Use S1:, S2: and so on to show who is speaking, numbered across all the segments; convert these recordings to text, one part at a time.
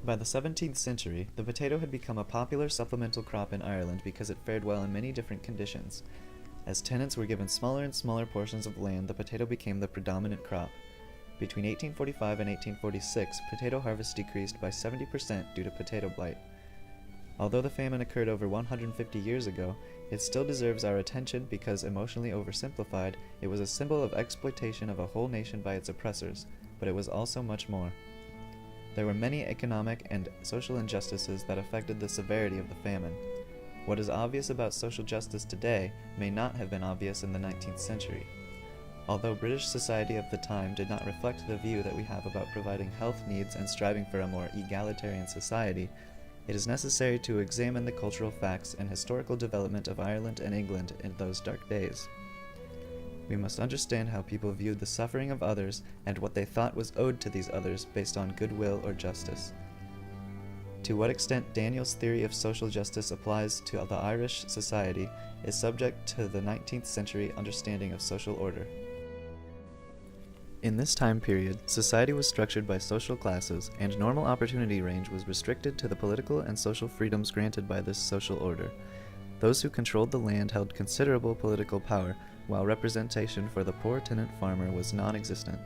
S1: By the 17th century, the potato had become a popular supplemental crop in Ireland because it fared well in many different conditions. As tenants were given smaller and smaller portions of land, the potato became the predominant crop. Between 1845 and 1846, potato harvest decreased by 70% due to potato blight. Although the famine occurred over 150 years ago, it still deserves our attention because, emotionally oversimplified, it was a symbol of exploitation of a whole nation by its oppressors, but it was also much more. There were many economic and social injustices that affected the severity of the famine. What is obvious about social justice today may not have been obvious in the 19th century. Although British society of the time did not reflect the view that we have about providing health needs and striving for a more egalitarian society, it is necessary to examine the cultural facts and historical development of Ireland and England in those dark days. We must understand how people viewed the suffering of others and what they thought was owed to these others based on goodwill or justice. To what extent Daniel's theory of social justice applies to the Irish society is subject to the 19th century understanding of social order. In this time period, society was structured by social classes, and normal opportunity range was restricted to the political and social freedoms granted by this social order. Those who controlled the land held considerable political power, while representation for the poor tenant farmer was non-existent.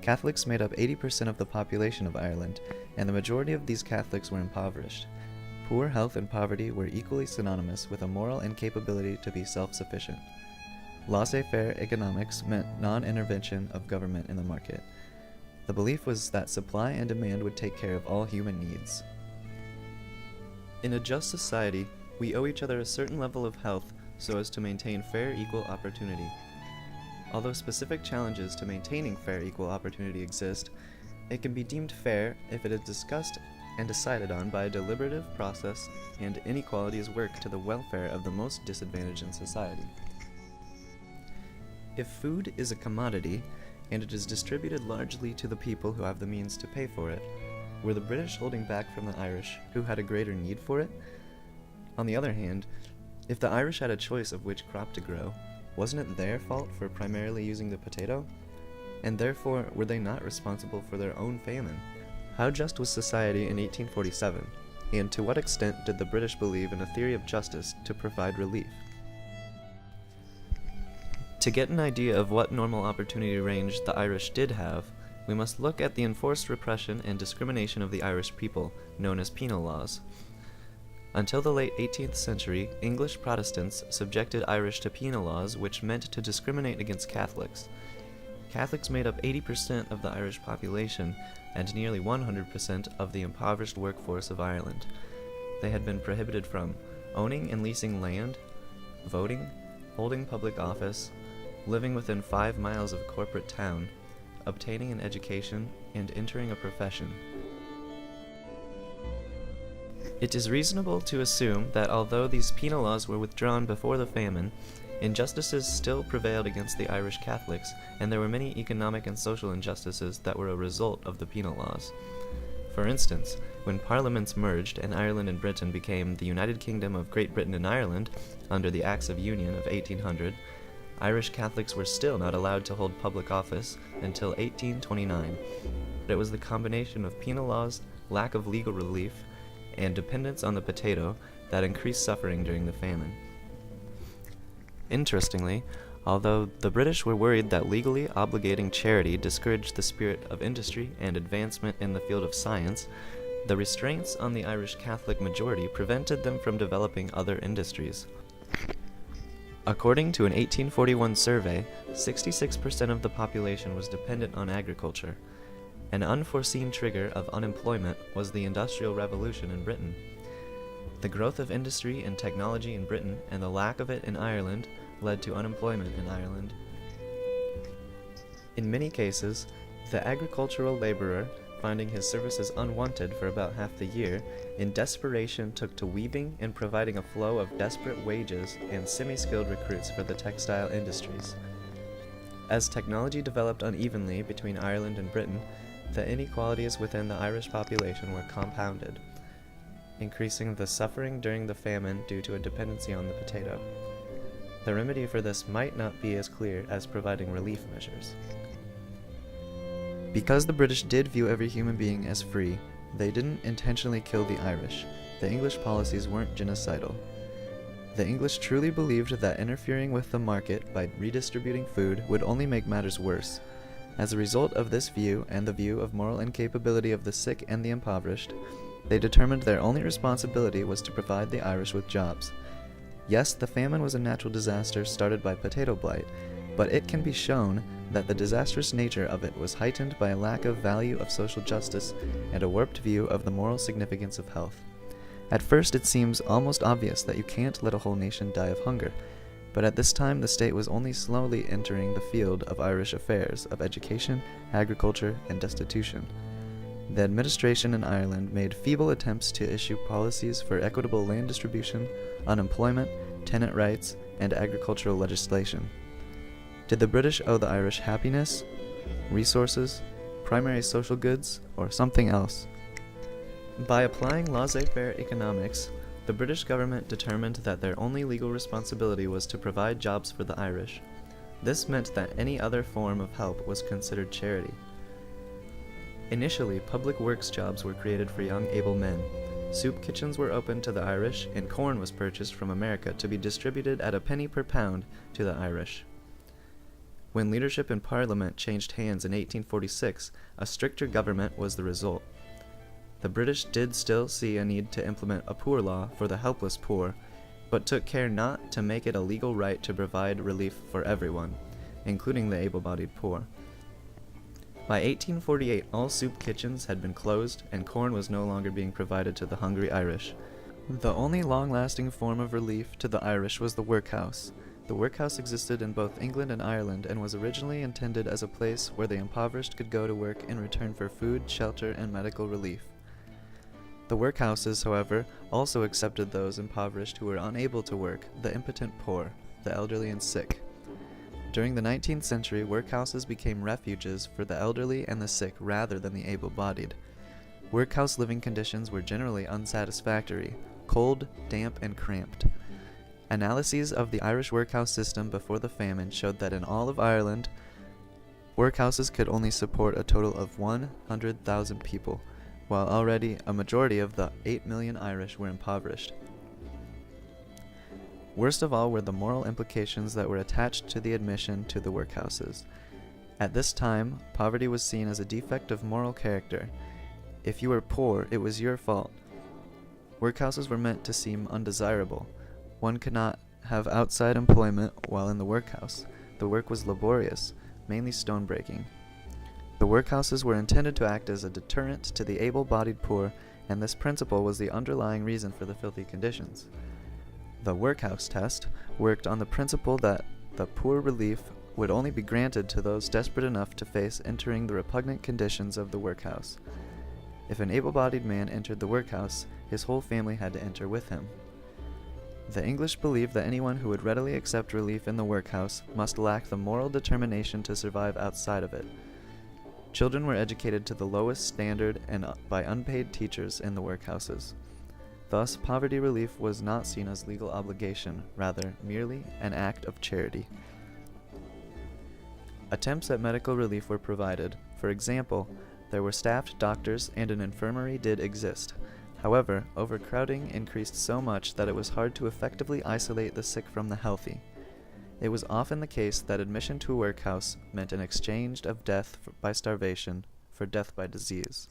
S1: Catholics made up 80% of the population of Ireland, and the majority of these Catholics were impoverished. Poor health and poverty were equally synonymous with a moral incapability to be self-sufficient. Laissez-faire economics meant non-intervention of government in the market. The belief was that supply and demand would take care of all human needs. In a just society, we owe each other a certain level of health so as to maintain fair equal opportunity. Although specific challenges to maintaining fair equal opportunity exist, it can be deemed fair if it is discussed and decided on by a deliberative process and inequalities work to the welfare of the most disadvantaged in society. If food is a commodity, and it is distributed largely to the people who have the means to pay for it, were the British holding back from the Irish, who had a greater need for it? On the other hand, if the Irish had a choice of which crop to grow, wasn't it their fault for primarily using the potato? And therefore, were they not responsible for their own famine? How just was society in 1847, and to what extent did the British believe in a theory of justice to provide relief? To get an idea of what normal opportunity range the Irish did have, we must look at the enforced repression and discrimination of the Irish people, known as penal laws. Until the late 18th century, English Protestants subjected Irish to penal laws which meant to discriminate against Catholics. Catholics made up 80% of the Irish population and nearly 100% of the impoverished workforce of Ireland. They had been prohibited from owning and leasing land, voting, holding public office, living within 5 miles of a corporate town, obtaining an education, and entering a profession. It is reasonable to assume that although these penal laws were withdrawn before the famine, injustices still prevailed against the Irish Catholics, and there were many economic and social injustices that were a result of the penal laws. For instance, when parliaments merged and Ireland and Britain became the United Kingdom of Great Britain and Ireland under the Acts of Union of 1800, Irish Catholics were still not allowed to hold public office until 1829, but it was the combination of penal laws, lack of legal relief, and dependence on the potato that increased suffering during the famine. Interestingly, although the British were worried that legally obligating charity discouraged the spirit of industry and advancement in the field of science, the restraints on the Irish Catholic majority prevented them from developing other industries. According to an 1841 survey, 66% of the population was dependent on agriculture. An unforeseen trigger of unemployment was the Industrial Revolution in Britain. The growth of industry and technology in Britain and the lack of it in Ireland led to unemployment in Ireland. In many cases, the agricultural laborer, finding his services unwanted for about half the year, in desperation took to weaving and providing a flow of desperate wages and semi-skilled recruits for the textile industries. As technology developed unevenly between Ireland and Britain, the inequalities within the Irish population were compounded, increasing the suffering during the famine due to a dependency on the potato. The remedy for this might not be as clear as providing relief measures. Because the British did view every human being as free, They didn't intentionally kill the Irish. The English policies weren't genocidal. The English truly believed that interfering with the market by redistributing food would only make matters worse. As a result of this view and the view of moral incapability of the sick and the impoverished, they determined their only responsibility was to provide the Irish with jobs. Yes, the famine was a natural disaster started by potato blight, but it can be shown that the disastrous nature of it was heightened by a lack of value of social justice and a warped view of the moral significance of health. At first it seems almost obvious that you can't let a whole nation die of hunger, but at this time the state was only slowly entering the field of Irish affairs, of education, agriculture, and destitution. The administration in Ireland made feeble attempts to issue policies for equitable land distribution, unemployment, tenant rights, and agricultural legislation. Did the British owe the Irish happiness, resources, primary social goods, or something else? By applying laissez-faire economics, the British government determined that their only legal responsibility was to provide jobs for the Irish. This meant that any other form of help was considered charity. Initially, public works jobs were created for young able men. Soup kitchens were opened to the Irish, and corn was purchased from America to be distributed at a penny per pound to the Irish. When leadership in Parliament changed hands in 1846, a stricter government was the result. The British did still see a need to implement a poor law for the helpless poor, but took care not to make it a legal right to provide relief for everyone, including the able-bodied poor. By 1848, all soup kitchens had been closed, and corn was no longer being provided to the hungry Irish. The only long-lasting form of relief to the Irish was the workhouse. The workhouse existed in both England and Ireland and was originally intended as a place where the impoverished could go to work in return for food, shelter, and medical relief. The workhouses, however, also accepted those impoverished who were unable to work, the impotent poor, the elderly and sick. During the 19th century, workhouses became refuges for the elderly and the sick rather than the able-bodied. Workhouse living conditions were generally unsatisfactory, cold, damp, and cramped. Analyses of the Irish workhouse system before the famine showed that in all of Ireland, workhouses could only support a total of 100,000 people, while already a majority of the 8 million Irish were impoverished. Worst of all were the moral implications that were attached to the admission to the workhouses. At this time, poverty was seen as a defect of moral character. If you were poor, it was your fault. Workhouses were meant to seem undesirable. One could not have outside employment while in the workhouse. The work was laborious, mainly stone breaking. The workhouses were intended to act as a deterrent to the able-bodied poor, and this principle was the underlying reason for the filthy conditions. The workhouse test worked on the principle that the poor relief would only be granted to those desperate enough to face entering the repugnant conditions of the workhouse. If an able-bodied man entered the workhouse, his whole family had to enter with him. The English believed that anyone who would readily accept relief in the workhouse must lack the moral determination to survive outside of it. Children were educated to the lowest standard and by unpaid teachers in the workhouses. Thus, poverty relief was not seen as legal obligation, rather merely an act of charity. Attempts at medical relief were provided. For example, there were staffed doctors and an infirmary did exist. However, overcrowding increased so much that it was hard to effectively isolate the sick from the healthy. It was often the case that admission to a workhouse meant an exchange of death by starvation for death by disease.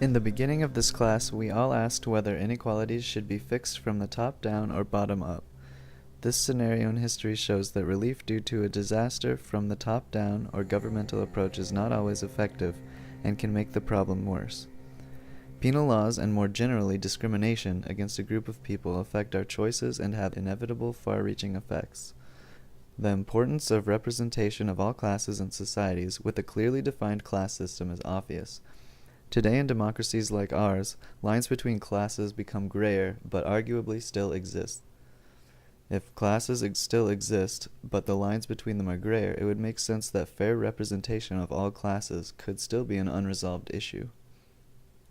S1: In the beginning of this class, we all asked whether inequalities should be fixed from the top down or bottom up. This scenario in history shows that relief due to a disaster from the top down or governmental approach is not always effective and can make the problem worse. Penal laws and more generally discrimination against a group of people affect our choices and have inevitable far-reaching effects. The importance of representation of all classes and societies with a clearly defined class system is obvious. Today in democracies like ours, lines between classes become grayer but arguably still exist. If classes still exist, but the lines between them are grayer, it would make sense that fair representation of all classes could still be an unresolved issue.